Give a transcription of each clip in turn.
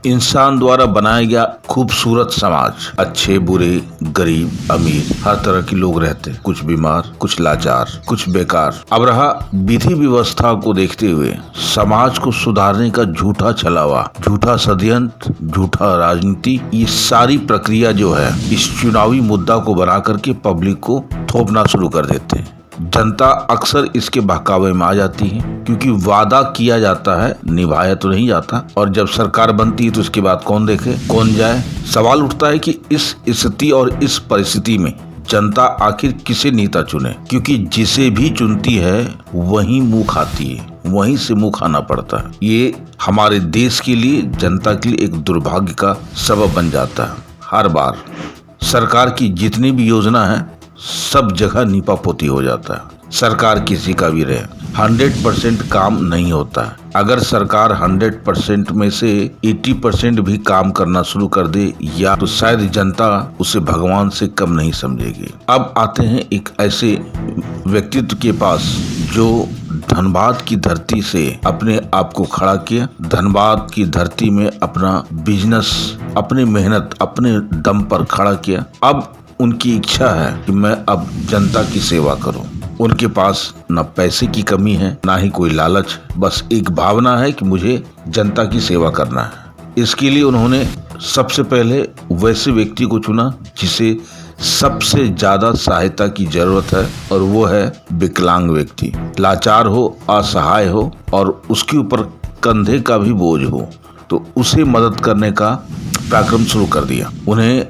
इंसान द्वारा बनाया गया खूबसूरत समाज। अच्छे बुरे, गरीब अमीर, हर तरह के लोग रहते, कुछ बीमार, कुछ लाचार, कुछ बेकार। अब रहा विधि व्यवस्था को देखते हुए समाज को सुधारने का झूठा छलावा, झूठा षड्यंत्र, झूठा राजनीति, ये सारी प्रक्रिया जो है इस चुनावी मुद्दा को बना करके पब्लिक को थोपना शुरू कर देते हैं। जनता अक्सर इसके बहकावे में आ जाती है, क्योंकि वादा किया जाता है, निभाया तो नहीं जाता। और जब सरकार बनती है तो उसके बाद कौन देखे, कौन जाए। सवाल उठता है कि इस स्थिति और इस परिस्थिति में जनता आखिर किसे नेता चुने, क्योंकि जिसे भी चुनती है वही मुंह खाती है, वहीं से मुंह खाना पड़ता है। ये हमारे देश के लिए, जनता के लिए एक दुर्भाग्य का सबब बन जाता है। हर बार सरकार की जितनी भी योजना है सब जगह नीपा पोती हो जाता है। सरकार किसी का भी रहे, 100% काम नहीं होता है। अगर सरकार 100% में से 80% भी काम करना शुरू कर दे, या तो शायद जनता उसे भगवान से कम नहीं समझेगी। अब आते हैं एक ऐसे व्यक्तित्व के पास जो धनबाद की धरती से अपने आप को खड़ा किया, धनबाद की धरती में अपना बिजनेस, अपनी मेहनत, अपने दम पर खड़ा किया। अब उनकी इच्छा है कि मैं अब जनता की सेवा करूं। उनके पास न पैसे की कमी है, ना ही कोई लालच, बस एक भावना है कि मुझे जनता की सेवा करना है। इसके लिए उन्होंने सबसे पहले वैसे व्यक्ति को चुना जिसे सबसे ज्यादा सहायता की जरूरत है, और वो है विकलांग व्यक्ति। लाचार हो, असहाय हो और उसके ऊपर कंधे का भी बोझ हो, तो उसे मदद करने का कार्यक्रम शुरू कर दिया। उन्हें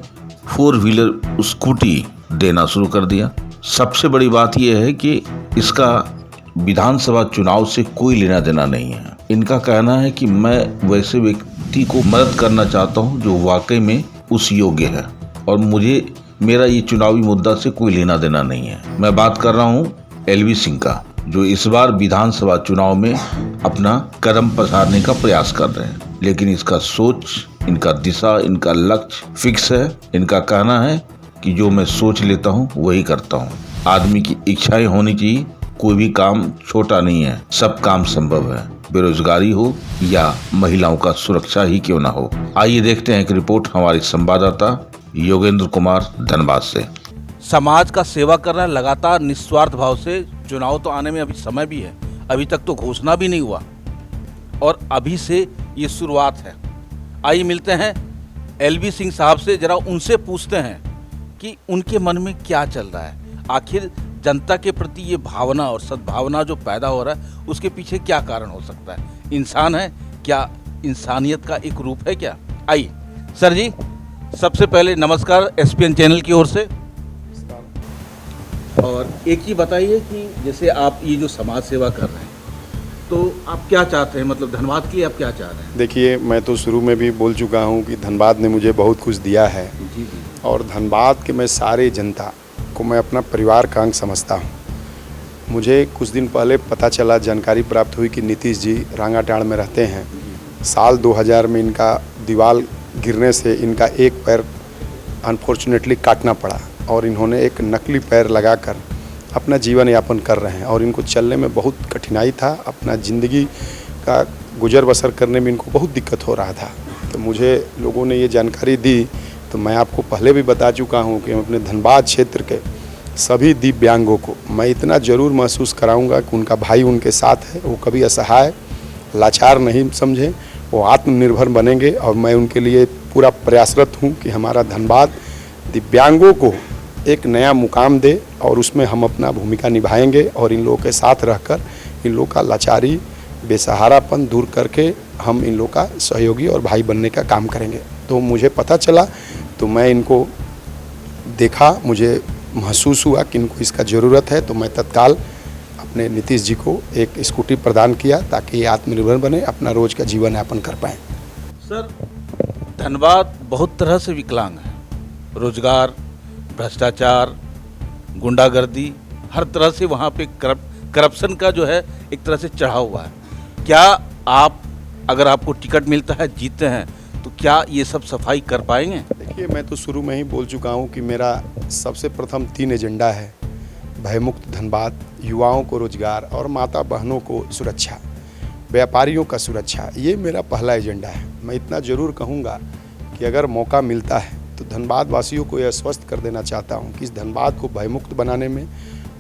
4 व्हीलर स्कूटी देना शुरू कर दिया। सबसे बड़ी बात यह है कि इसका विधानसभा चुनाव से कोई लेना देना नहीं है। इनका कहना है कि मैं वैसे व्यक्ति को मदद करना चाहता हूं जो वाकई में उस योग्य है, और मुझे मेरा ये चुनावी मुद्दा से कोई लेना देना नहीं है। मैं बात कर रहा हूं LV सिंह का, जो इस बार विधानसभा चुनाव में अपना कदम पसारने का प्रयास कर रहे हैं। लेकिन इसका सोच, इनका दिशा, इनका लक्ष्य फिक्स है। इनका कहना है कि जो मैं सोच लेता हूँ वही करता हूँ। आदमी की इच्छाएं होनी चाहिए, कोई भी काम छोटा नहीं है, सब काम संभव है। बेरोजगारी हो या महिलाओं का सुरक्षा ही क्यों ना हो। आइए देखते हैं एक रिपोर्ट हमारे संवाददाता योगेंद्र कुमार धनबाद से। समाज का सेवा करना लगातार निस्वार्थ भाव से। चुनाव तो आने में अभी समय भी है, अभी तक तो घोषणा भी नहीं हुआ, और अभी से ये शुरुआत है। आइए मिलते हैं LV सिंह साहब से, जरा उनसे पूछते हैं कि उनके मन में क्या चल रहा है। आखिर जनता के प्रति ये भावना और सद्भावना जो पैदा हो रहा है, उसके पीछे क्या कारण हो सकता है? इंसान है क्या? इंसानियत का एक रूप है क्या? आइए सर जी, सबसे पहले नमस्कार SPN चैनल की ओर से। और एक चीज़ बताइए कि जैसे आप ये जो समाज सेवा कर रहे हैं, तो आप क्या चाहते हैं, मतलब धनबाद के लिए आप क्या चाह रहे हैं? देखिए, मैं तो शुरू में भी बोल चुका हूँ कि धनबाद ने मुझे बहुत कुछ दिया है। जी। और धनबाद के मैं सारे जनता को मैं अपना परिवार का अंग समझता हूँ। मुझे कुछ दिन पहले पता चला, जानकारी प्राप्त हुई कि नीतीश जी रांगाटाड़ में रहते हैं। साल 2000 में इनका दीवार गिरने से इनका एक पैर अनफॉर्चुनेटली काटना पड़ा, और इन्होंने एक नकली पैर लगाकर अपना जीवन यापन कर रहे हैं। और इनको चलने में बहुत कठिनाई था, अपना ज़िंदगी का गुजर बसर करने में इनको बहुत दिक्कत हो रहा था। तो मुझे लोगों ने ये जानकारी दी, तो मैं आपको पहले भी बता चुका हूँ कि मैं अपने धनबाद क्षेत्र के सभी दिव्यांगों को मैं इतना ज़रूर महसूस कराऊँगा कि उनका भाई उनके साथ है। वो कभी असहाय, लाचार नहीं समझे, वो आत्मनिर्भर बनेंगे। और मैं उनके लिए पूरा प्रयासरत हूँ कि हमारा धनबाद दिव्यांगों को एक नया मुकाम दे, और उसमें हम अपना भूमिका निभाएंगे। और इन लोगों के साथ रहकर इन लोगों का लाचारी, बेसहारापन दूर करके हम इन लोगों का सहयोगी और भाई बनने का काम करेंगे। तो मुझे पता चला, तो मैं इनको देखा, मुझे महसूस हुआ कि इनको इसका ज़रूरत है। तो मैं तत्काल अपने नीतीश जी को एक स्कूटी प्रदान किया, ताकि ये आत्मनिर्भर बने, अपना रोज का जीवन यापन कर पाएँ। सर, धनबाद बहुत तरह से विकलांग है। रोजगार, भ्रष्टाचार, गुंडागर्दी, हर तरह से वहाँ पे करप्शन का जो है एक तरह से चढ़ा हुआ है। क्या आप, अगर आपको टिकट मिलता है, जीतते हैं, तो क्या ये सब सफाई कर पाएंगे? देखिए, मैं तो शुरू में ही बोल चुका हूँ कि मेरा सबसे प्रथम 3 एजेंडा है। भयमुक्त धनबाद, युवाओं को रोजगार और माता बहनों को सुरक्षा। व्यापारियों का सुरक्षा, ये मेरा पहला एजेंडा है। मैं इतना ज़रूर कहूँगा कि अगर मौका मिलता है तो धनबाद वासियों को यह आश्वस्त कर देना चाहता हूँ कि इस धनबाद को भयमुक्त बनाने में,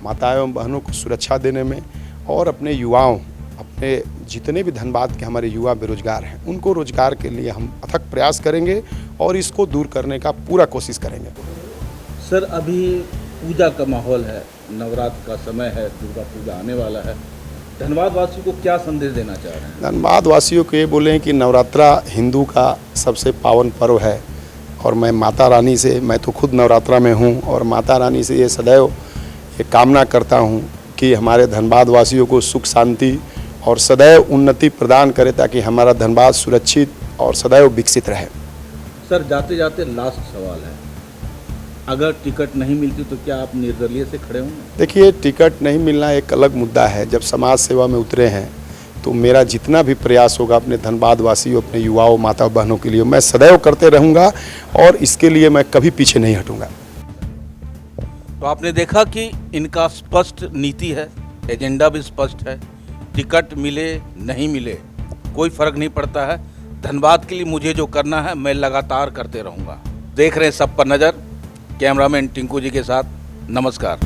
माताएं एवं बहनों को सुरक्षा देने में और अपने युवाओं, अपने जितने भी धनबाद के हमारे युवा बेरोजगार हैं, उनको रोजगार के लिए हम अथक प्रयास करेंगे और इसको दूर करने का पूरा कोशिश करेंगे। सर, अभी पूजा का माहौल है, नवरात्र का समय है, दुर्गा पूजा आने वाला है, धनबाद वासियों को क्या संदेश देना चाह रहे हैं? धनबाद वासियों को ये बोलें कि नवरात्रा हिंदू का सबसे पावन पर्व है और मैं माता रानी से, मैं तो खुद नवरात्रा में हूँ और माता रानी से ये सदैव ये कामना करता हूँ कि हमारे धनबाद वासियों को सुख शांति और सदैव उन्नति प्रदान करे ताकि हमारा धनबाद सुरक्षित और सदैव विकसित रहे। सर, जाते जाते लास्ट सवाल है, अगर टिकट नहीं मिलती तो क्या आप निर्दलीय से खड़े होंगे? देखिए, टिकट नहीं मिलना एक अलग मुद्दा है। जब समाज सेवा में उतरे हैं तो मेरा जितना भी प्रयास होगा अपने धनबाद वासियों, अपने युवाओं, माता बहनों के लिए मैं सदैव करते रहूँगा और इसके लिए मैं कभी पीछे नहीं हटूँगा। तो आपने देखा कि इनका स्पष्ट नीति है, एजेंडा भी स्पष्ट है। टिकट मिले नहीं मिले कोई फर्क नहीं पड़ता है, धनबाद के लिए मुझे जो करना है मैं लगातार करते रहूँगा। देख रहे हैं सब पर नज़र, कैमरामैन टिंकू जी के साथ, नमस्कार।